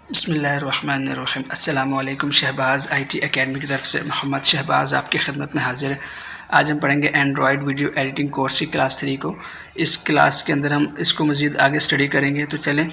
बिस्मिल्लाहिर्रहमानिर्रहीम। अस्सलामु अलैकुम। शहबाज़ IT एकेडमी की तरफ से मोहम्मद शहबाज़ आपकी खिदमत में हाजिर है। आज हम पढ़ेंगे एंड्रॉयड वीडियो एडिटिंग कोर्स की क्लास 3 को। इस क्लास के अंदर हम इसको मज़ीद आगे स्टडी करेंगे। तो चलें,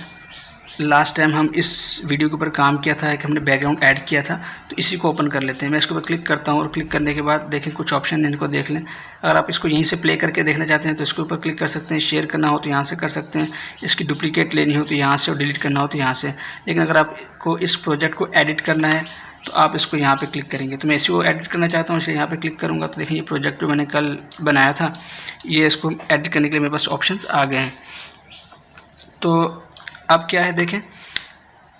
लास्ट टाइम हम इस वीडियो के ऊपर काम किया था कि हमने बैकग्राउंड ऐड किया था, तो इसी को ओपन कर लेते हैं। मैं इसके ऊपर क्लिक करता हूँ और क्लिक करने के बाद देखें कुछ ऑप्शन इनको देख लें। अगर आप इसको यहीं से प्ले करके देखना चाहते हैं तो इसके ऊपर क्लिक कर सकते हैं। शेयर करना हो तो यहाँ से कर सकते हैं। इसकी डुप्लीकेट लेनी हो तो यहाँ से, और डिलीट करना हो तो यहाँ से। लेकिन अगर आपको इस प्रोजेक्ट को एडिट करना है तो आप इसको यहाँ पे क्लिक करेंगे। तो मैं इसी को एडिट करना चाहता हूँ, इसलिए यहाँ पे क्लिक करूँगा। तो देखिए ये प्रोजेक्ट जो मैंने कल बनाया था, ये इसको एडिट करने के लिए मेरे पास ऑप्शंस आ गए हैं। तो अब क्या है, देखें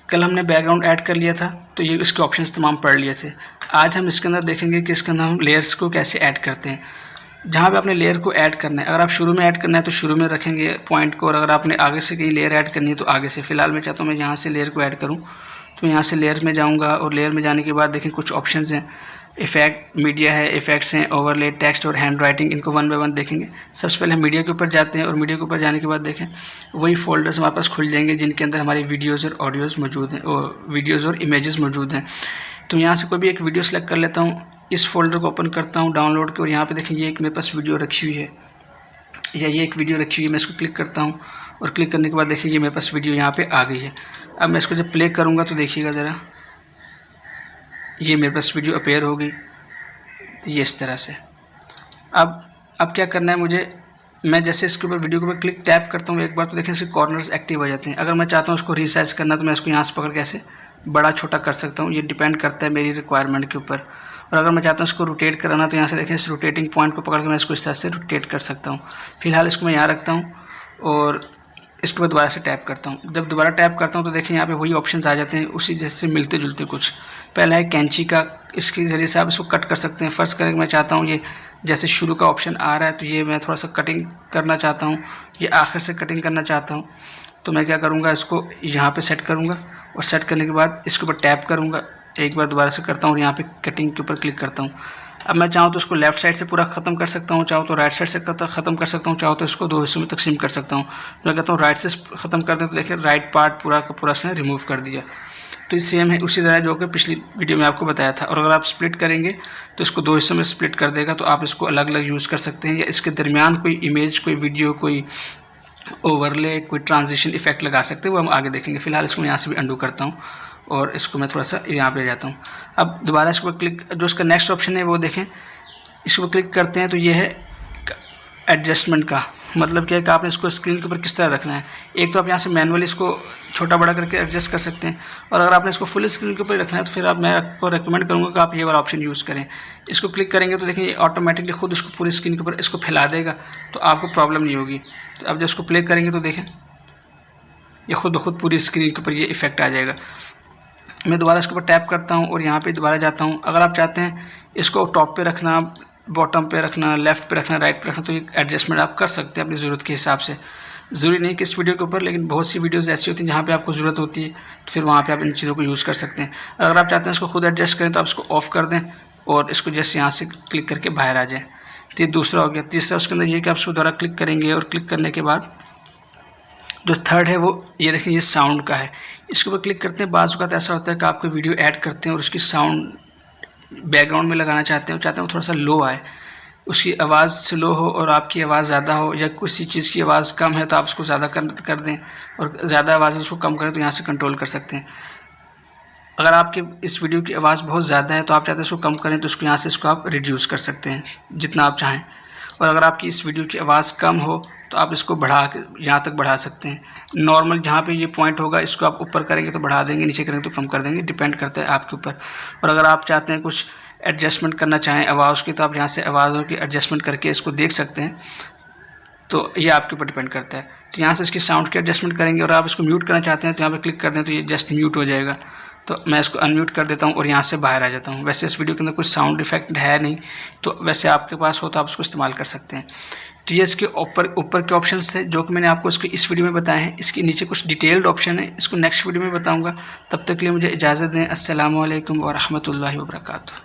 कल हमने बैकग्राउंड ऐड कर लिया था तो ये इसके ऑप्शंस तमाम पढ़ लिए थे। आज हम इसके अंदर देखेंगे कि इसके अंदर हम लेयर्स को कैसे ऐड करते हैं। जहाँ पे आपने लेयर को ऐड करना है, अगर आप शुरू में ऐड करना है तो शुरू में रखेंगे पॉइंट को, और अगर आपने आगे से कहीं लेयर ऐड करनी है तो आगे से। फ़िलहाल मैं चाहता हूँ मैं यहाँ से लेयर को ऐड करूँ, तो यहाँ से लेयर में जाऊँगा और लेयर में जाने के बाद देखें कुछ ऑप्शंस हैं। इफ़ेक्ट, मीडिया है, इफ़ेक्ट्स हैं, ओवरले, टेक्स्ट और हैंड राइटिंग। इनको वन बाय वन देखेंगे। सबसे पहले हम मीडिया के ऊपर जाते हैं और मीडिया के ऊपर जाने के बाद देखें वही फ़ोल्डर्स हमारे पास खुल जाएंगे जिनके अंदर हमारी वीडियोज़ और ऑडियोज़ मौजूद हैं, और वीडियोज़ और इमेजेस मौजूद हैं। तो यहाँ से कोई भी एक वीडियो सेलेक्ट कर लेता हूँ, इस फोल्डर को ओपन करता हूँ डाउनलोड के, और यहाँ पे देखें ये एक मेरे पास वीडियो रखी हुई है, या ये एक वीडियो रखी हुई है। मैं इसको क्लिक करता हूँ और क्लिक करने के बाद देखिए ये मेरे पास वीडियो यहाँ पे आ गई है। अब मैं इसको जब प्ले करूँगा तो देखिएगा ज़रा, ये मेरे पास वीडियो अपेयर हो गई, ये इस तरह से। अब क्या करना है मुझे, मैं जैसे इसके ऊपर वीडियो के ऊपर क्लिक टैप करता हूँ एक बार तो देखें इसके कॉर्नर्स एक्टिव हो जाते हैं। अगर मैं चाहता हूँ उसको रीसाइज करना तो मैं इसको यहाँ से पकड़ के ऐसे बड़ा छोटा कर सकता हूँ। ये डिपेंड करता है मेरी रिक्वायरमेंट के ऊपर। और अगर मैं चाहता हूँ इसको रोटेट कराना तो यहाँ से देखें इस रोटेटिंग पॉइंट को पकड़ के मैं इसको इस तरह से रोटेट कर सकता हूँ। फिलहाल इसको मैं यहाँ रखता हूँ और इसके बाद दोबारा से टैप करता हूँ। जब दोबारा टैप करता हूँ तो देखें यहाँ पे वही ऑप्शंस आ जाते हैं, उसी जैसे मिलते जुलते कुछ। पहला है कैंची का, इसके ज़रिए से आप इसको कट कर सकते हैं। फ़र्ज़ करें मैं चाहता हूँ ये जैसे शुरू का ऑप्शन आ रहा है तो ये मैं थोड़ा सा कटिंग करना चाहता हूँ, ये आखिर से कटिंग करना चाहता हूँ। तो मैं क्या करूँगा, इसको यहाँ पे सेट करूँगा और सेट करने के बाद इसके ऊपर टैप करूँगा, एक बार दोबारा से करता हूँ और यहाँ पे कटिंग के ऊपर क्लिक करता हूँ। अब मैं चाहूँ तो इसको लेफ़्ट साइड से पूरा ख़त्म कर सकता हूँ, चाहूँ तो राइट साइड से ख़त्म कर सकता हूँ, चाहूँ तो इसको दो हिस्सों में तकसीम कर सकता हूँ। तो मैं कहता हूँ राइट से ख़त्म कर दें तो देखिए राइट पार्ट पूरा का पूरा इसने रिमूव कर दिया। तो ये सेम है उसी तरह जो कि पिछली वीडियो में आपको बताया था। और अगर आप स्प्लिट करेंगे तो इसको दो हिस्सों में स्प्लिट कर देगा, तो आप इसको अलग अलग यूज़ कर सकते हैं, या इसके दरमियान कोई इमेज, कोई वीडियो, कोई ओवरले, कोई ट्रांजिशन इफेक्ट लगा सकते हैं, वो हम आगे देखेंगे। फ़िलहाल इसको मैं यहाँ से भी अंडू करता हूँ और इसको मैं थोड़ा सा यहाँ पे जाता हूँ। अब दोबारा इसको क्लिक, जो इसका नेक्स्ट ऑप्शन है वो देखें, इसको क्लिक करते हैं तो ये है एडजस्टमेंट का। मतलब क्या है कि आपने इसको स्क्रीन के ऊपर किस तरह रखना है। एक तो आप यहाँ से मैनुअली इसको छोटा बड़ा करके एडजस्ट कर सकते हैं, और अगर आपने इसको फुल स्क्रीन के ऊपर रखना है तो फिर मैं आपको रेकमेंड करूँगा कि आप ये वाला ऑप्शन यूज़ करें। इसको क्लिक करेंगे तो देखिए ऑटोमेटिकली खुद इसको पूरी स्क्रीन के ऊपर इसको फैला देगा, तो आपको प्रॉब्लम नहीं होगी। तो अब जब इसको प्ले करेंगे तो देखें ये खुद ब खुद पूरी स्क्रीन के ऊपर ये इफेक्ट आ जाएगा। मैं दोबारा इसके ऊपर टैप करता हूँ और यहाँ पे दोबारा जाता हूँ। अगर आप चाहते हैं इसको टॉप पे रखना, बॉटम पे रखना, लेफ़्ट पे रखना, राइट पे रखना, तो ये एडजस्टमेंट आप कर सकते हैं अपनी ज़रूरत के हिसाब से। ज़रूरी नहीं कि इस वीडियो के ऊपर, लेकिन बहुत सी वीडियोज़ ऐसी होती हैं जहाँ पे आपको ज़रूरत होती है, तो फिर वहाँ पे आप इन चीज़ों को यूज़ कर सकते हैं। अगर आप चाहते हैं इसको खुद एडजस्ट करें तो आप इसको ऑफ़ कर दें और इसको जस्ट यहाँ से क्लिक करके बाहर आ जाएँ। तो ये दूसरा हो गया। तीसरा उसके अंदर ये कि आप इसको दोबारा क्लिक करेंगे और क्लिक करने के बाद जो थर्ड है वो ये देखें, ये साउंड का है। इसके ऊपर क्लिक करते हैं। बाज़ वक़्त ऐसा होता है कि आपको वीडियो ऐड करते हैं और उसकी साउंड बैकग्राउंड में लगाना चाहते हैं, चाहते हैं वो थोड़ा सा लो आए, उसकी आवाज़ स्लो हो और आपकी आवाज़ ज़्यादा हो, या किसी चीज़ की आवाज़ कम है तो आप उसको ज़्यादा कर दें, और ज़्यादा आवाज़ उसको कम करें तो यहाँ से कंट्रोल कर सकते हैं। अगर आपके इस वीडियो की आवाज़ बहुत ज़्यादा है तो आप चाहते हैं इसको कम करें तो उसको यहाँ से इसको आप रिड्यूस कर सकते हैं जितना आप चाहें। और अगर आपकी इस वीडियो की आवाज़ कम हो तो आप इसको बढ़ा के यहाँ तक बढ़ा सकते हैं। नॉर्मल जहाँ पे ये पॉइंट होगा इसको आप ऊपर करेंगे तो बढ़ा देंगे, नीचे करेंगे तो कम कर देंगे, डिपेंड करता है आपके ऊपर। और अगर आप चाहते हैं कुछ एडजस्टमेंट करना चाहें आवाज़ की, तो आप यहाँ से आवाज़ों की एडजस्टमेंट करके इसको देख सकते हैं। तो ये आपके ऊपर डिपेंड करता है। तो यहाँ से इसकी साउंड की एडजस्टमेंट करेंगे, और आप इसको म्यूट करना चाहते हैं तो यहाँ पे क्लिक कर दें तो ये जस्ट म्यूट हो जाएगा। तो मैं इसको अनम्यूट कर देता हूँ और यहाँ से बाहर आ जाता हूँ। वैसे इस वीडियो के अंदर कुछ साउंड इफेक्ट है नहीं, तो वैसे आपके पास हो तो आप इसको इस्तेमाल कर सकते हैं। तो ये इसके ऊपर के ऑप्शंस थे जो कि मैंने आपको इसके इस वीडियो में बताए हैं। इसके नीचे कुछ डिटेल्ड ऑप्शन है, इसको नेक्स्ट वीडियो में बताऊँगा। तब तक के लिए मुझे इजाज़त दें। अस्सलामु अलैकुम व रहमतुल्लाहि व बरकातुहू।